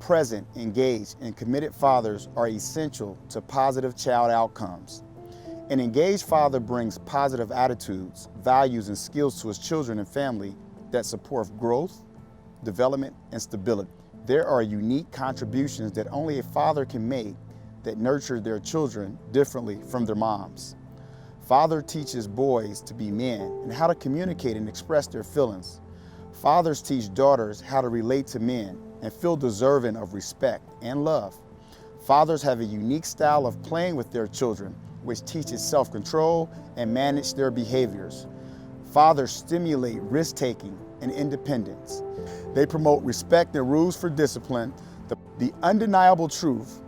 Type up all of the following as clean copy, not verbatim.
present, engaged, and committed fathers are essential to positive child outcomes. An engaged father brings positive attitudes, values, and skills to his children and family that support growth, development, and stability. There are unique contributions that only a father can make that nurture their children differently from their moms. Father teaches boys to be men and how to communicate and express their feelings. Fathers teach daughters how to relate to men and feel deserving of respect and love. Fathers have a unique style of playing with their children, which teaches self-control and manage their behaviors. Fathers stimulate risk-taking and independence. They promote respect and rules for discipline. The undeniable truth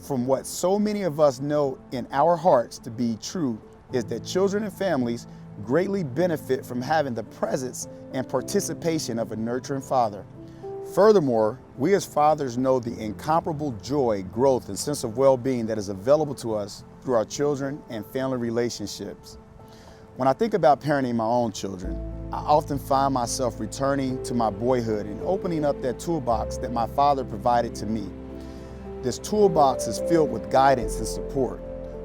from what so many of us know in our hearts to be true is that children and families greatly benefit from having the presence and participation of a nurturing father. Furthermore, we as fathers know the incomparable joy, growth, and sense of well-being that is available to us through our children and family relationships. When I think about parenting my own children, I often find myself returning to my boyhood and opening up that toolbox that my father provided to me. This toolbox is filled with guidance and support.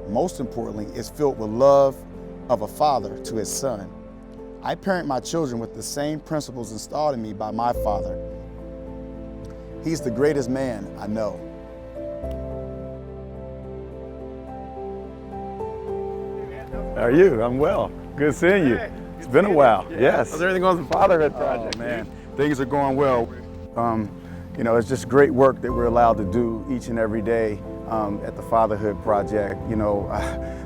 Most importantly, it's filled with love of a father to his son. I parent my children with the same principles installed in me by my father. He's the greatest man I know. How are you? I'm well. Good seeing you. It's been a while. Yes. How's everything going with the Fatherhood Project? Oh, man, things are going well. You know, it's just great work that we're allowed to do each and every day at the Fatherhood Project. You know,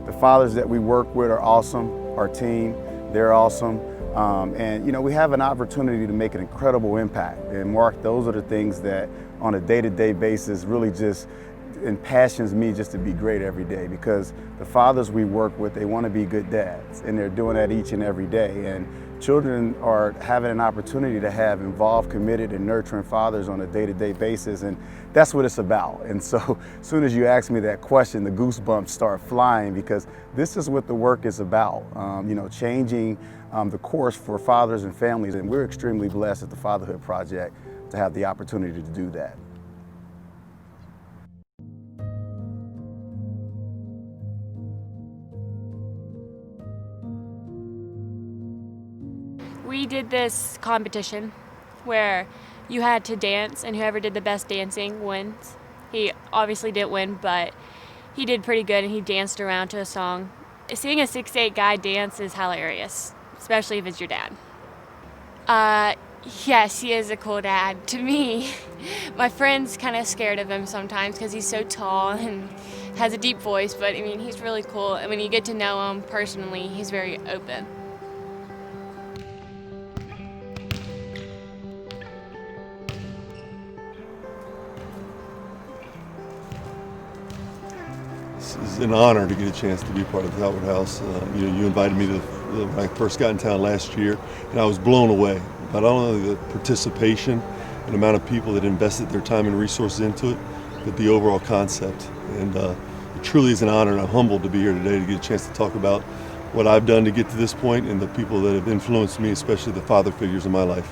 the fathers that we work with are awesome. Our team, they're awesome. And, you know, we have an opportunity to make an incredible impact. And Mark, those are the things that on a day-to-day basis really just impassions me just to be great every day, because the fathers we work with, they want to be good dads, and they're doing that each and every day. And children are having an opportunity to have involved, committed, and nurturing fathers on a day-to-day basis, and that's what it's about. And so as soon as you ask me that question, the goosebumps start flying, because this is what the work is about, you know, changing the course for fathers and families. And we're extremely blessed at the Fatherhood Project to have the opportunity to do that. We did this competition where you had to dance, and whoever did the best dancing wins. He obviously didn't win, but he did pretty good, and he danced around to a song. Seeing a 6'8" guy dance is hilarious, especially if it's your dad. Yes, he is a cool dad to me. My friend's kind of scared of him sometimes because he's so tall and has a deep voice, but I mean, he's really cool. And when you get to know him personally, he's very open. It's an honor to get a chance to be a part of the Talbert House. You know, you invited me to when I first got in town last year, and I was blown away by not only the participation and amount of people that invested their time and resources into it, but the overall concept. And it truly is an honor, and I'm humbled to be here today to get a chance to talk about what I've done to get to this point and the people that have influenced me, especially the father figures in my life.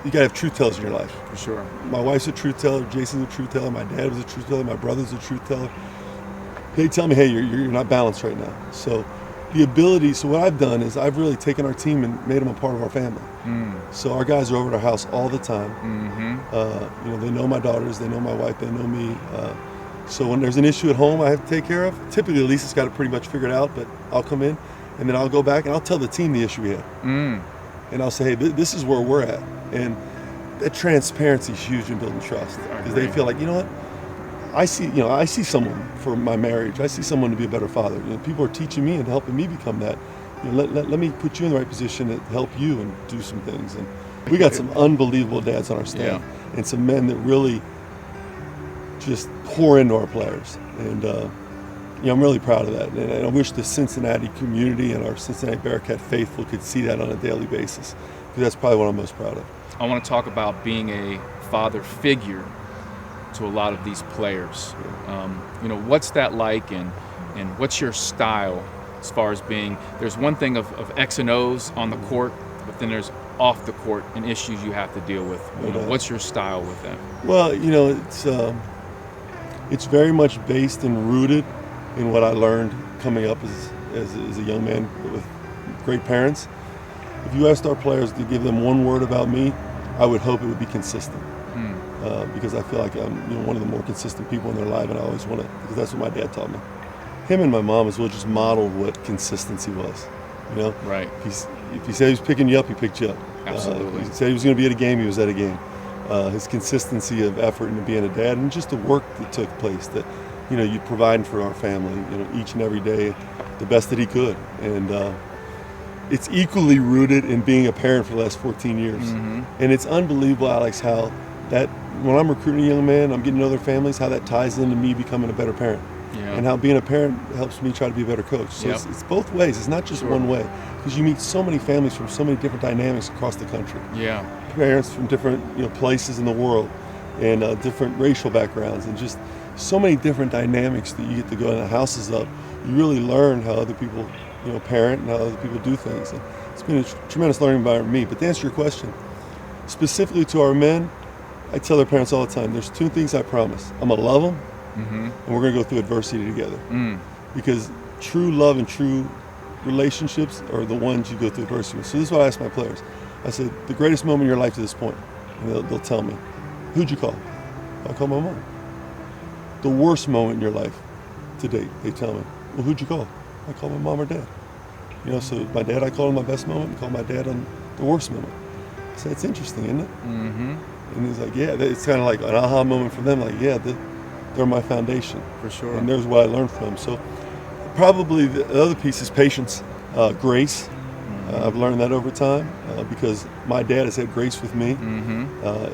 You gotta have truth tellers in your life. For sure. My wife's a truth teller, Jason's a truth teller, my dad was a truth teller, my brother's a truth teller. They tell me, hey, you're not balanced right now. So the ability, so what I've done is I've really taken our team and made them a part of our family. So our guys are over at our house all the time. You know, they know my daughters, they know my wife, they know me. So when there's an issue at home I have to take care of, typically Lisa's got it pretty much figured out, but I'll come in and then I'll go back and I'll tell the team the issue we had. And I'll say, hey, this is where we're at. And that transparency is huge in building trust, because they feel like, you know what, I see someone for my marriage. I see someone to be a better father. You know, people are teaching me and helping me become that. You know, let me put you in the right position to help you and do some things. And we got some unbelievable dads on our staff, and some men that really just pour into our players. And you know, I'm really proud of that. And I wish the Cincinnati community and our Cincinnati Bearcat faithful could see that on a daily basis, because that's probably what I'm most proud of. I want to talk about being a father figure to a lot of these players. You know, what's that like, and what's your style as far as being, there's one thing of X and O's on the court, but then there's off the court and issues you have to deal with? What's your style with that? Well, it's very much based and rooted in what I learned coming up as a young man with great parents. If you asked our players to give them one word about me, I would hope it would be consistent. Because I feel like I'm one of the more consistent people in their life, and I always want to, because that's what my dad taught me. Him and my mom as well just modeled what consistency was. Right. If he said he was picking you up, he picked you up. Absolutely. If he said he was going to be at a game, he was at a game. His consistency of effort into being a dad, and just the work that took place, that you provide for our family, each and every day, the best that he could. And it's equally rooted in being a parent for the last 14 years. And it's unbelievable, Alex, how that when I'm recruiting a young man, I'm getting to know their families, how that ties into me becoming a better parent. And how being a parent helps me try to be a better coach. So it's both ways. It's not just one way, because you meet so many families from so many different dynamics across the country. Parents from different places in the world, and different racial backgrounds, and just so many different dynamics that you get to go in the houses of. You really learn how other people parent and how other people do things. And it's been a tremendous learning environment for me. But to answer your question, specifically to our men, I tell their parents all the time, there's two things I promise. I'm going to love them, and we're going to go through adversity together. Because true love and true relationships are the ones you go through adversity with. So this is what I ask my players. I said, the greatest moment in your life to this point, and they'll tell me, who'd you call? I call my mom. The worst moment in your life to date, they tell me, well, who'd you call? I call my mom or dad. So my dad, I call on my best moment, and call my dad on the worst moment. I said, it's interesting, isn't it? And he's like, yeah, it's kind of like an aha moment for them. Like, yeah, they're my foundation. For sure. And there's what I learned from. So probably the other piece is patience, grace. I've learned that over time because my dad has had grace with me,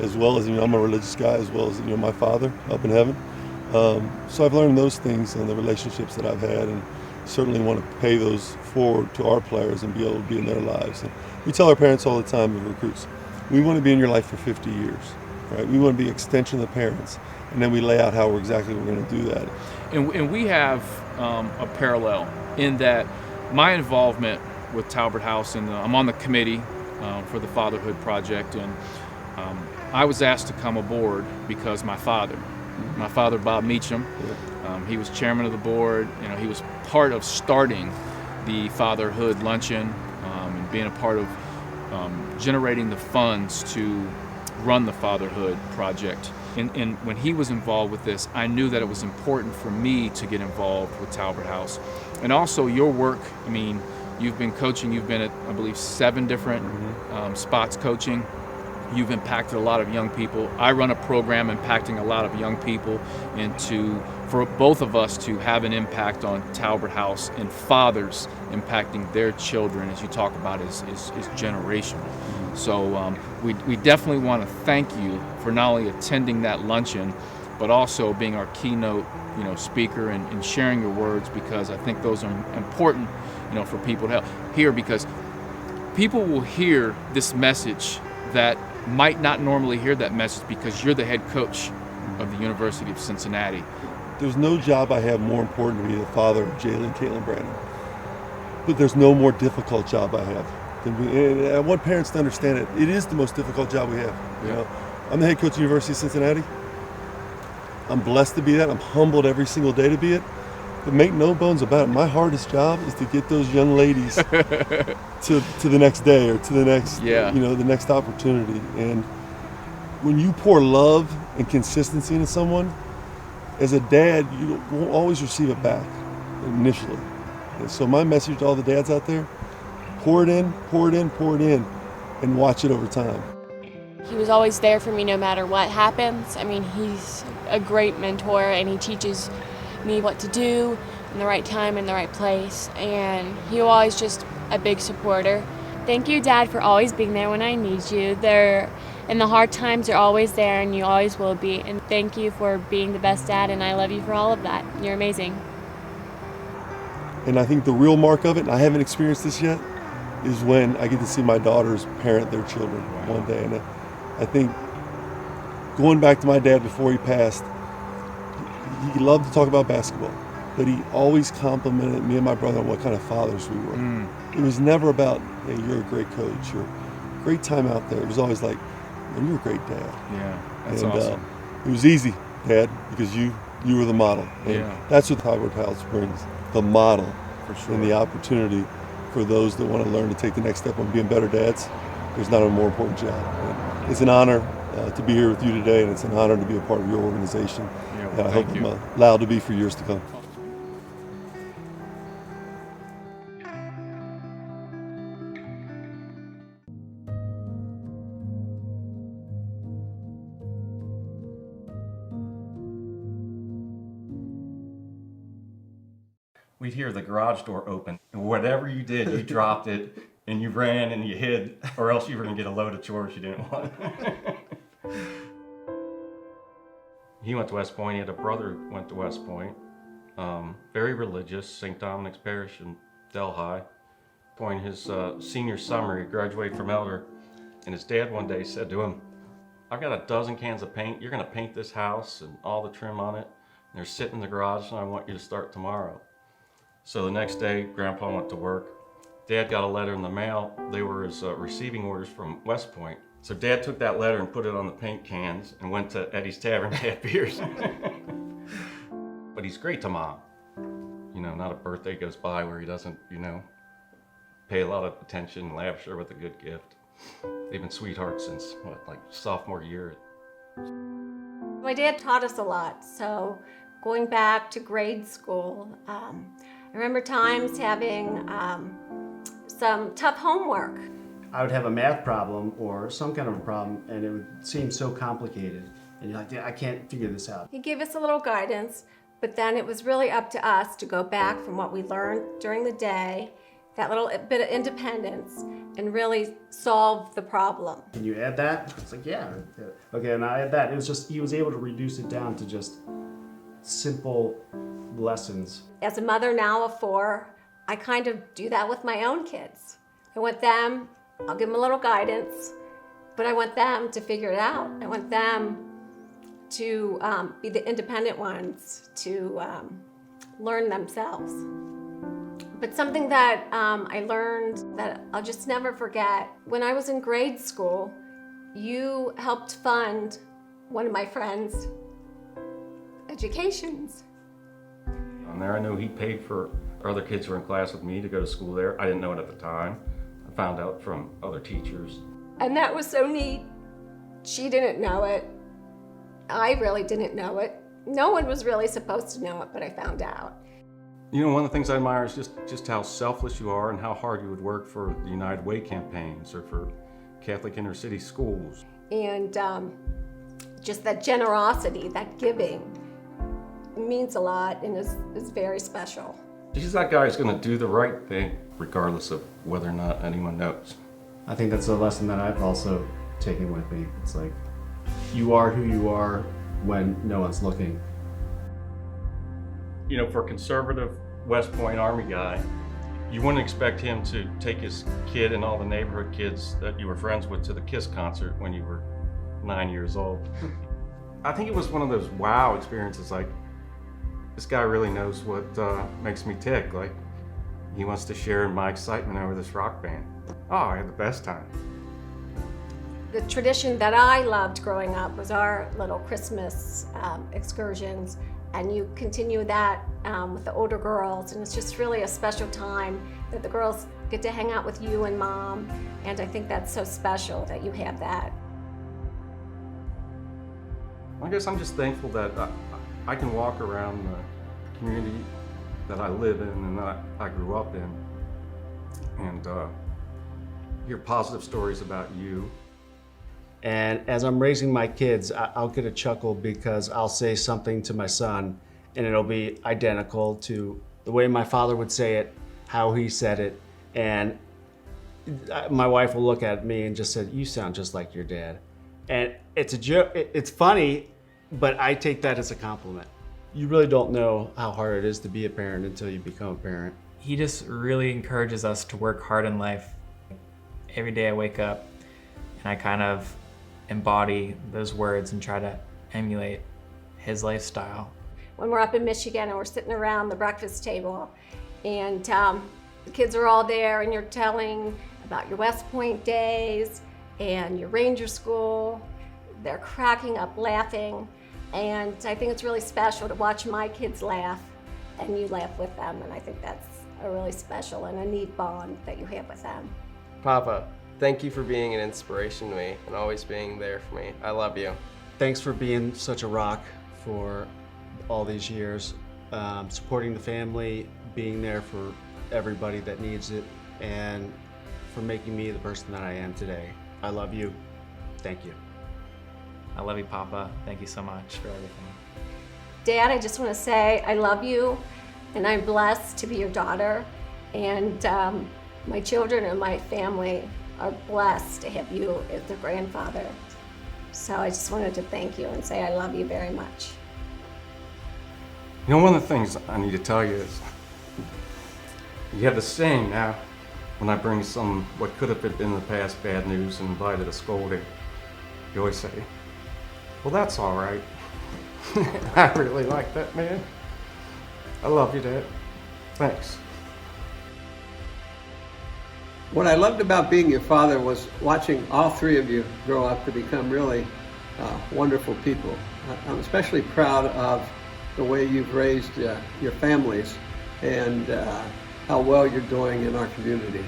as well as, I'm a religious guy, as well as, my father up in heaven. So I've learned those things in the relationships that I've had, and certainly want to pay those forward to our players and be able to be in their lives. And we tell our parents all the time as recruits, we want to be in your life for 50 years, right? We want to be an extension of the parents, and then we lay out how we're going to do that. And we have a parallel in that my involvement with Talbert House, and I'm on the committee for the Fatherhood Project, and I was asked to come aboard because my father, Bob Meacham, he was chairman of the board. He was part of starting the Fatherhood Luncheon, and being a part of generating the funds to run the Fatherhood Project. And when he was involved with this, I knew that it was important for me to get involved with Talbert House. And also your work, you've been coaching, you've been at, I believe, 7 different spots coaching. You've impacted a lot of young people. I run a program impacting a lot of young people, and for both of us to have an impact on Talbert House and fathers impacting their children, as you talk about, is generational. So we definitely want to thank you for not only attending that luncheon, but also being our keynote speaker and sharing your words, because I think those are important for people to hear, because people will hear this message that might not normally hear that message because you're the head coach of the University of Cincinnati. There's no job I have more important to be the father of Jalen and Caitlin Brannen. But there's no more difficult job I have. And I want parents to understand it. It is the most difficult job we have. I'm the head coach of the University of Cincinnati. I'm blessed to be that. I'm humbled every single day to be it. But make no bones about it, my hardest job is to get those young ladies to the next day, or to the next, the next opportunity. And when you pour love and consistency into someone, as a dad, you won't always receive it back initially. And so my message to all the dads out there, pour it in, pour it in, pour it in, and watch it over time. He was always there for me no matter what happens. He's a great mentor, and he teaches me what to do in the right time, in the right place, and he was always just a big supporter. Thank you, Dad, for always being there when I need you. In the hard times, you're always there, and you always will be. And thank you for being the best dad, and I love you for all of that. You're amazing. And I think the real mark of it, and I haven't experienced this yet, is when I get to see my daughters parent their children one day. And I think going back to my dad before he passed, he loved to talk about basketball, but he always complimented me and my brother on what kind of fathers we were. It was never about, hey, you're a great coach, or great time out there. It was always like, man, you're a great dad. Yeah, that's And awesome. it was easy, Dad, because you were the model. And Yeah. that's what Fatherhood House brings, the model For sure. and the opportunity for those that want to learn to take the next step on being better dads. There's not a more important job. And it's an honor to be here with you today, and it's an honor to be a part of your organization. Yeah, well, And I hope thank you. I'm allowed to be for years to come. We'd hear the garage door open, and whatever you did, you dropped it, and you ran and you hid, or else you were gonna get a load of chores you didn't want. He went to West Point. He had a brother who went to West Point. Very religious, St. Dominic's Parish in Delhi. Point his senior summer, he graduated from Elder, and his dad one day said to him, "I've got a dozen cans of paint. You're gonna paint this house and all the trim on it. And they're sitting in the garage, and I want you to start tomorrow." So the next day, Grandpa went to work. Dad got a letter in the mail. They were his receiving orders from West Point. So Dad took that letter and put it on the paint cans and went to Eddie's Tavern to have beers. But he's great to Mom. You know, not a birthday goes by where he doesn't, you know, pay a lot of attention and lavish her with a good gift. They've been sweethearts since, what, like sophomore year. My dad taught us a lot, so going back to grade school, I remember times having some tough homework. I would have a math problem or some kind of a problem, and it would seem so complicated. And you're like, I can't figure this out. He gave us a little guidance, but then it was really up to us to go back from what we learned during the day, that little bit of independence, and really solve the problem. Can you add that? It's like, yeah. Okay, and I add that. It was just, he was able to reduce it down to just simple lessons. As a mother now of 4, I kind of do that with my own kids. I want them, I'll give them a little guidance, but I want them to figure it out. I want them to be the independent ones, to learn themselves. But something that I learned that I'll just never forget, when I was in grade school, you helped fund one of my friends' educations. On there, I know he paid for other kids who were in class with me to go to school there. I didn't know it at the time. I found out from other teachers. And that was so neat. She didn't know it. I really didn't know it. No one was really supposed to know it, but I found out. You know, one of the things I admire is just how selfless you are and how hard you would work for the United Way campaigns or for Catholic inner city schools. And just that generosity, that giving, means a lot and is very special. He's that guy who's going to do the right thing regardless of whether or not anyone knows. I think that's a lesson that I've also taken with me. It's like, you are who you are when no one's looking. You know, for a conservative West Point Army guy, you wouldn't expect him to take his kid and all the neighborhood kids that you were friends with to the KISS concert when you were 9 years old. I think it was one of those wow experiences, like, this guy really knows what makes me tick. Like, he wants to share in my excitement over this rock band. Oh, I had the best time. The tradition that I loved growing up was our little Christmas excursions, and you continue that with the older girls, and it's just really a special time that the girls get to hang out with you and Mom, and I think that's so special that you have that. I guess I'm just thankful that I can walk around the community that I live in and that I grew up in and hear positive stories about you. And as I'm raising my kids, I'll get a chuckle because I'll say something to my son and it'll be identical to the way my father would say it, how he said it, and my wife will look at me and just say, "You sound just like your dad." And it's a joke, it's funny, but I take that as a compliment. You really don't know how hard it is to be a parent until you become a parent. He just really encourages us to work hard in life. Every day I wake up and I kind of embody those words and try to emulate his lifestyle. When we're up in Michigan and we're sitting around the breakfast table and the kids are all there and you're telling about your West Point days, and your ranger school. They're cracking up laughing, and I think it's really special to watch my kids laugh and you laugh with them, and I think that's a really special and a neat bond that you have with them. Papa, thank you for being an inspiration to me and always being there for me. I love you. Thanks for being such a rock for all these years, supporting the family, being there for everybody that needs it, and for making me the person that I am today. I love you. Thank you. I love you, Papa. Thank you so much for everything. Dad, I just want to say I love you, and I'm blessed to be your daughter, and my children and my family are blessed to have you as their grandfather. So I just wanted to thank you and say I love you very much. You know, one of the things I need to tell you is, you have the saying now, when I bring some what could have been in the past bad news and invited a scolding, you always say, well, that's all right. I really like that, man. I love you, Dad. Thanks. What I loved about being your father was watching all three of you grow up to become really wonderful people. I'm especially proud of the way you've raised your families and how well you're doing in our community.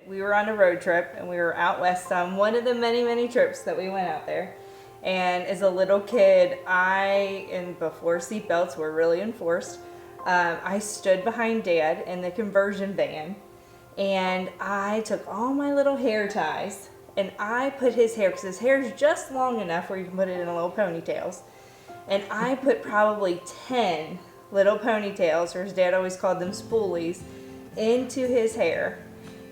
We were on a road trip and we were out west on one of the many trips that we went out there. And as a little kid, and before seatbelts were really enforced, I stood behind Dad in the conversion van and I took all my little hair ties and I put his hair, because his hair is just long enough where you can put it in little ponytails. And I put probably 10 little ponytails, or his dad always called them spoolies, into his hair.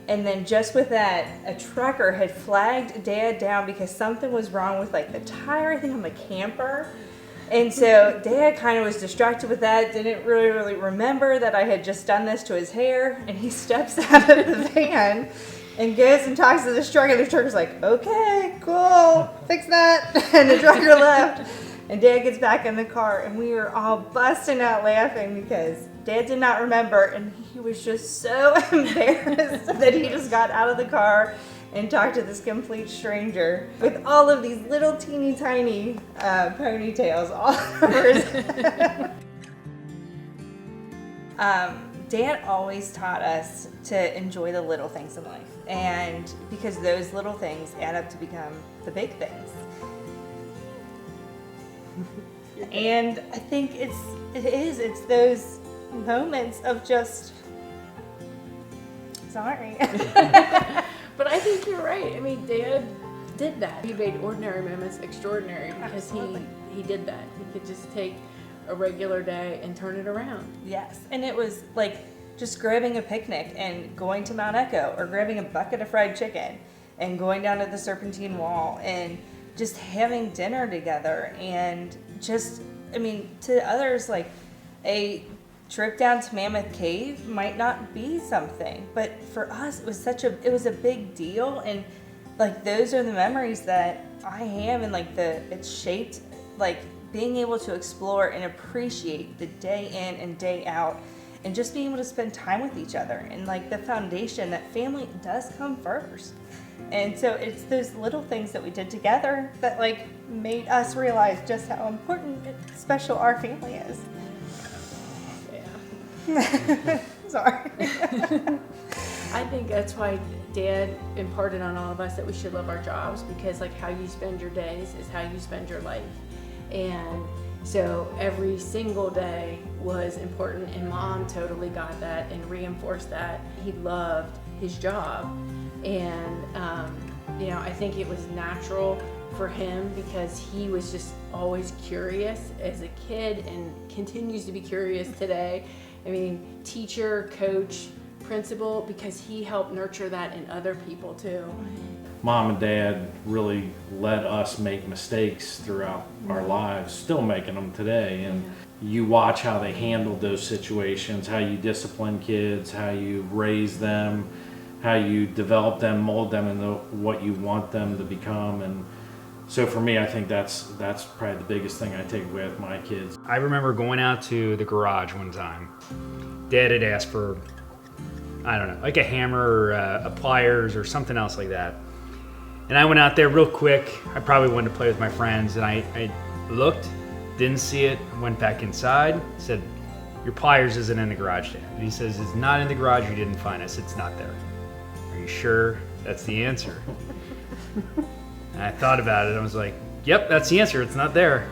And then just with that, a trucker had flagged Dad down because something was wrong with like the tire, I think, on the camper. And so Dad kind of was distracted with that, didn't really remember that I had just done this to his hair. And he steps out of the van and goes and talks to this trucker. And the trucker's like, okay, cool, fix that. And the trucker left. And Dad gets back in the car and we were all busting out laughing because Dad did not remember, and he was just so embarrassed that he just got out of the car and talked to this complete stranger with all of these little teeny tiny ponytails all over his head. Dad always taught us to enjoy the little things in life, and because those little things add up to become the big things. And I think it's those moments of just, sorry. But I think you're right. I mean, Dad did that. He made ordinary moments extraordinary because he did that. He could just take a regular day and turn it around. Yes, and it was like just grabbing a picnic and going to Mount Echo, or grabbing a bucket of fried chicken and going down to the Serpentine Wall and just having dinner together. And just, I mean, to others, like a trip down to Mammoth Cave might not be something, but for us it was a big deal. And like those are the memories that I have, and like it's shaped, like being able to explore and appreciate the day in and day out, and just being able to spend time with each other, and like the foundation that family does come first. And so it's those little things that we did together that like made us realize just how important and special our family is. Yeah. Sorry. I think that's why Dad imparted on all of us that we should love our jobs, because like how you spend your days is how you spend your life. And so every single day was important, and Mom totally got that and reinforced that. He loved his job, and I think it was natural for him because he was just always curious as a kid and continues to be curious today. I mean, teacher, coach, principal, because he helped nurture that in other people too. Mom and Dad really let us make mistakes throughout our lives, still making them today. And you watch how they handled those situations, how you discipline kids, how you raise them, how you develop them, mold them into what you want them to become. And so for me, I think that's probably the biggest thing I take away with my kids. I remember going out to the garage one time. Dad had asked for, I don't know, like a hammer or a pliers or something else like that. And I went out there real quick. I probably wanted to play with my friends, and I looked, didn't see it, went back inside, said, "Your pliers isn't in the garage, Dad." And he says, "It's not in the garage, you didn't find it." I said, "It's not there." "Are you sure that's the answer?" And I thought about it, I was like, "Yep, that's the answer, it's not there."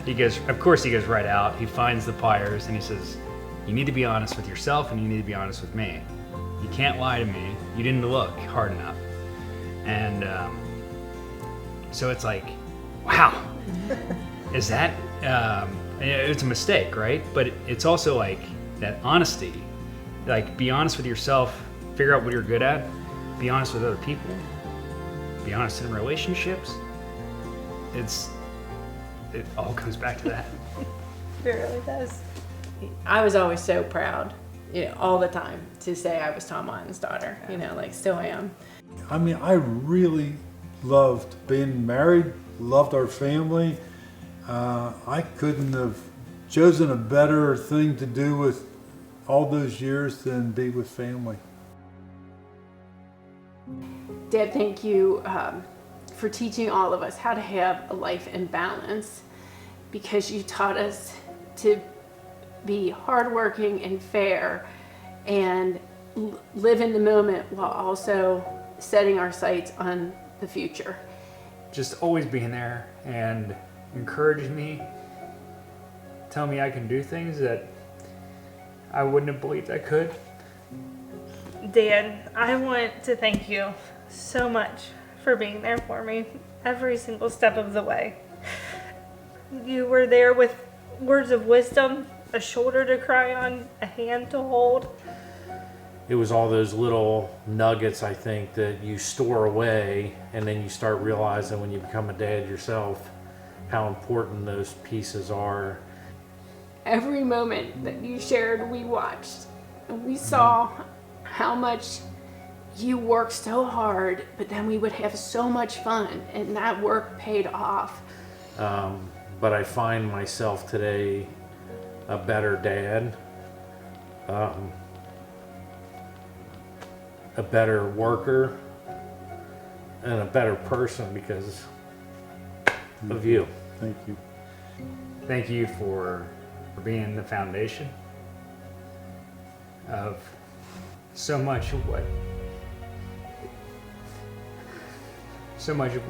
He goes, of course he goes right out, he finds the pliers, and he says, "You need to be honest with yourself, and you need to be honest with me. You can't lie to me, you didn't look hard enough." And so it's like, wow, is that, it's a mistake, right? But it's also like that honesty, like be honest with yourself, figure out what you're good at, be honest with other people, be honest in relationships. It all comes back to that. It really does. I was always so proud, all the time to say I was Tom Otten's daughter, like still am. I mean, I really loved being married, loved our family. I couldn't have chosen a better thing to do with all those years than be with family. Dad, thank you for teaching all of us how to have a life in balance, because you taught us to be hardworking and fair and live in the moment while also setting our sights on the future. Just always being there and encouraging me, tell me I can do things that I wouldn't have believed I could. Dan, I want to thank you so much for being there for me every single step of the way. You were there with words of wisdom, a shoulder to cry on, a hand to hold. It was all those little nuggets, I think, that you store away, and then you start realizing when you become a dad yourself how important those pieces are. Every moment that you shared, we watched, and we saw how much you worked so hard, but then we would have so much fun, and that work paid off. But I find myself today a better dad, a better worker, and a better person because of you. Thank you. Thank you for being the foundation of so much of what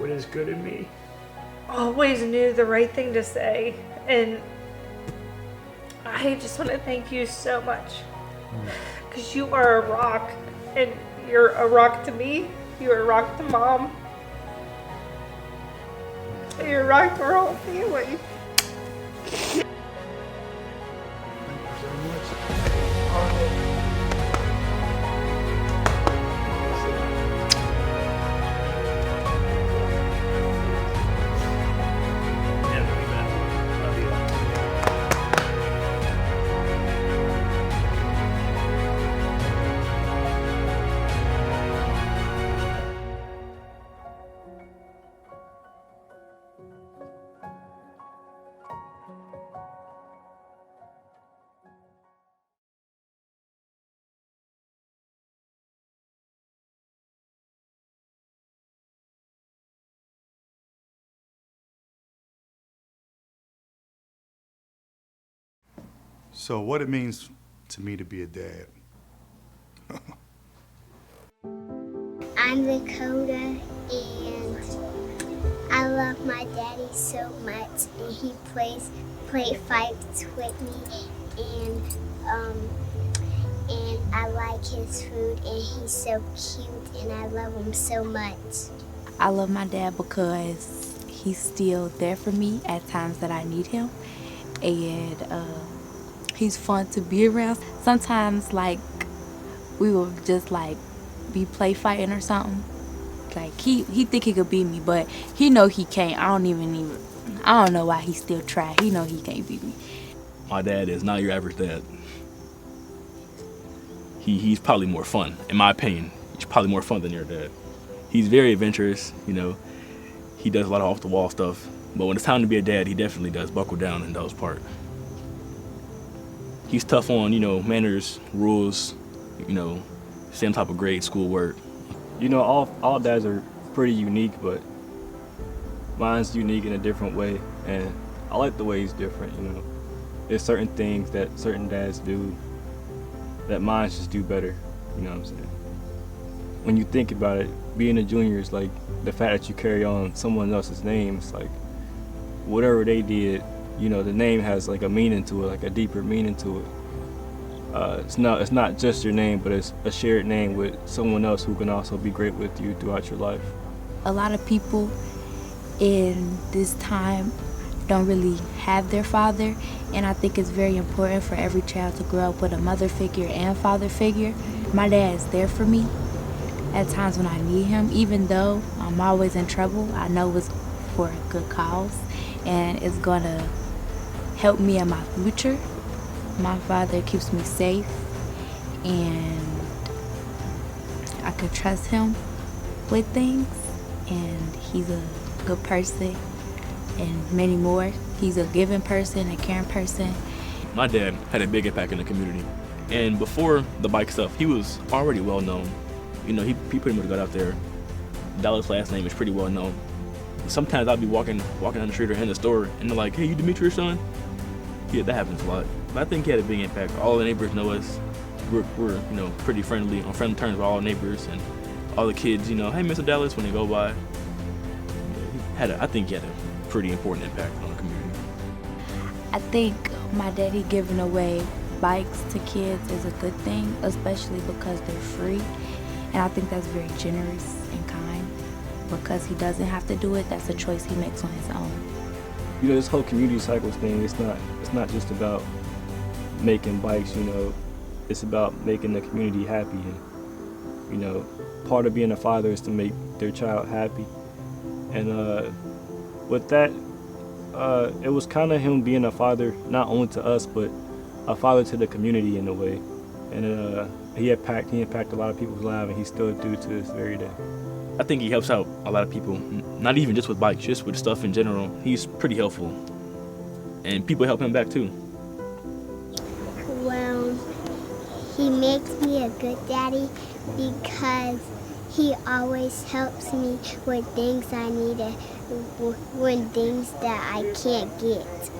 is good in me. Always knew the right thing to say, and I just want to thank you so much, because you are a rock, and you're a rock to me, you're a rock to Mom, and you're a rock to our whole family. So what it means to me to be a dad. I'm Dakota, and I love my daddy so much, and he play fights with me, and I like his food, and he's so cute, and I love him so much. I love my dad because he's still there for me at times that I need him, and he's fun to be around. Sometimes, like, we will just, like, be play fighting or something. Like, he think he could beat me, but he know he can't. I don't know why he still try. He know he can't beat me. my dad is not your average dad. He's probably more fun, in my opinion. He's probably more fun than your dad. He's very adventurous, you know. He does a lot of off-the-wall stuff. But when it's time to be a dad, he definitely does buckle down and does part. He's tough on, you know, manners, rules, you know, same type of grade, schoolwork. You know, all dads are pretty unique, but mine's unique in a different way. And I like the way he's different, you know. There's certain things that certain dads do that mine just do better, you know what I'm saying? When you think about it, being a junior is like the fact that you carry on someone else's name. It's like whatever they did, you know, the name has like a meaning to it, like a deeper meaning to it. It's not just your name, but it's a shared name with someone else who can also be great with you throughout your life. A lot of people in this time don't really have their father, and I think it's very important for every child to grow up with a mother figure and father figure. My dad is there for me at times when I need him. Even though I'm always in trouble, I know it's for a good cause and it's gonna help me in my future. My father keeps me safe and I can trust him with things, and he's a good person and many more. He's a giving person, a caring person. My dad had a big impact in the community. And before the bike stuff, he was already well known. You know, he pretty much got out there. Dallas' last name is pretty well known. Sometimes I'll be walking down the street or in the store and they're like, hey, you Demetrius' son? Yeah, that happens a lot. But I think he had a big impact. All the neighbors know us. We're you know, pretty friendly, on friendly terms with all neighbors, and all the kids, you know, hey, Mr. Dallas, when they go by. I think he had a pretty important impact on the community. I think my daddy giving away bikes to kids is a good thing, especially because they're free. And I think that's very generous and kind. Because he doesn't have to do it, that's a choice he makes on his own. You know, this whole community cycles thing, it's not just about making bikes, you know, it's about making the community happy. And, you know, part of being a father is to make their child happy. And with that, it was kind of him being a father, not only to us, but a father to the community in a way. And he impacted a lot of people's lives, and he still do to this very day. I think he helps out a lot of people, not even just with bikes, just with stuff in general. He's pretty helpful. And people help him back too. Well, he makes me a good daddy because he always helps me with things I need and with things that I can't get.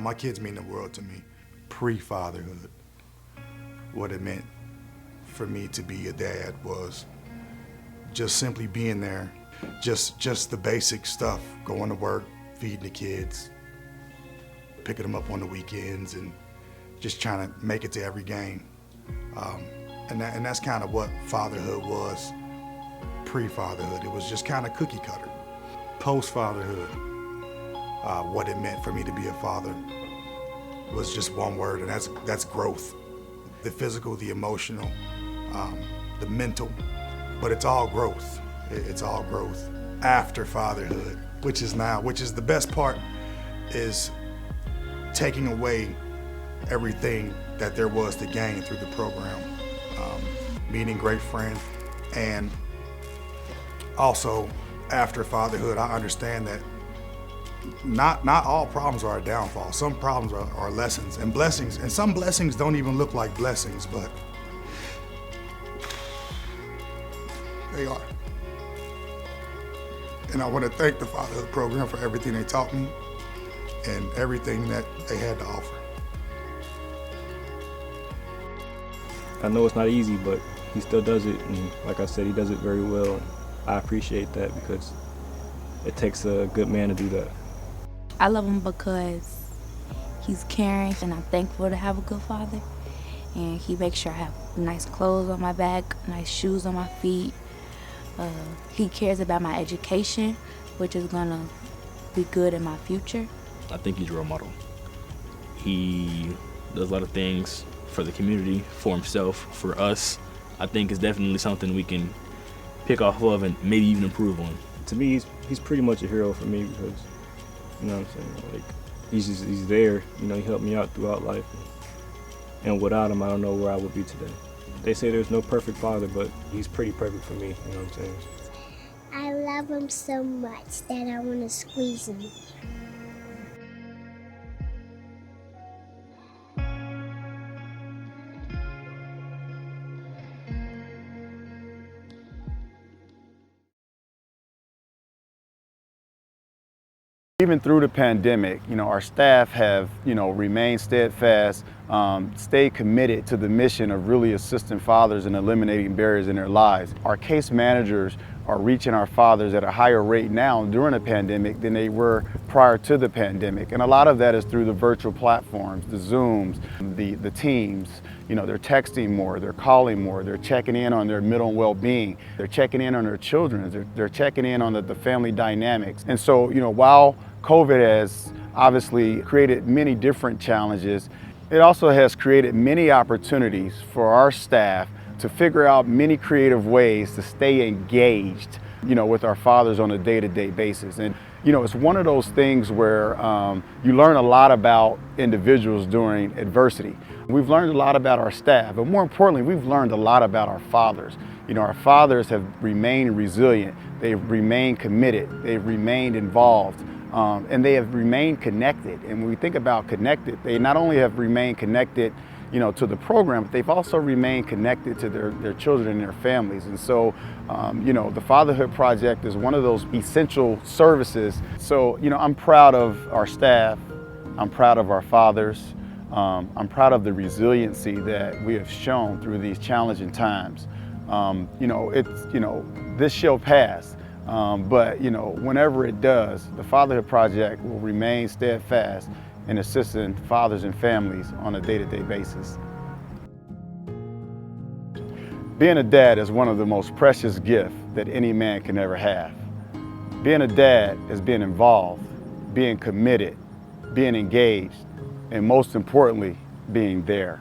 My kids mean the world to me. Pre-fatherhood, what it meant for me to be a dad was just simply being there, just the basic stuff, going to work, feeding the kids, picking them up on the weekends, and just trying to make it to every game. And that's kind of what fatherhood was pre-fatherhood. It was just kind of cookie cutter. Post-fatherhood, what it meant for me to be a father was just one word, and that's growth. The physical, the emotional, the mental, but it's all growth. It's all growth after fatherhood, which is the best part, is taking away everything that there was to gain through the program. Meeting great friends, and also after fatherhood, I understand that not all problems are a downfall. Some problems are lessons and blessings, and some blessings don't even look like blessings, but they are. And I want to thank the Fatherhood program for everything they taught me and everything that they had to offer. I know it's not easy, but he still does it, and like I said, he does it very well. I appreciate that because it takes a good man to do that. I love him because he's caring, and I'm thankful to have a good father. And he makes sure I have nice clothes on my back, nice shoes on my feet. He cares about my education, which is gonna be good in my future. I think he's a role model. He does a lot of things for the community, for himself, for us. I think it's definitely something we can pick off of and maybe even improve on. To me, he's pretty much a hero for me because You know what I'm saying? Like, he's there. You know, he helped me out throughout life. And without him, I don't know where I would be today. They say there's no perfect father, but he's pretty perfect for me. You know what I'm saying? I love him so much that I want to squeeze him. Even through the pandemic, our staff have, remained steadfast, stayed committed to the mission of really assisting fathers and eliminating barriers in their lives. Our case managers are reaching our fathers at a higher rate now during the pandemic than they were prior to the pandemic. And a lot of that is through the virtual platforms, the Zooms, the Teams. They're texting more, they're calling more, they're checking in on their mental well-being, they're checking in on their children, they're checking in on the family dynamics. And so, while COVID has obviously created many different challenges, it also has created many opportunities for our staff to figure out many creative ways to stay engaged, with our fathers on a day-to-day basis. And, it's one of those things where you learn a lot about individuals during adversity. We've learned a lot about our staff, but more importantly, we've learned a lot about our fathers. Our fathers have remained resilient, they've remained committed, they've remained involved. And they have remained connected. And when we think about connected, they not only have remained connected, to the program, but they've also remained connected to their children and their families. And so, the Fatherhood Project is one of those essential services. So, I'm proud of our staff. I'm proud of our fathers. I'm proud of the resiliency that we have shown through these challenging times. This shall pass. But whenever it does, the Fatherhood Project will remain steadfast in assisting fathers and families on a day-to-day basis. Being a dad is one of the most precious gifts that any man can ever have. Being a dad is being involved, being committed, being engaged, and most importantly, being there.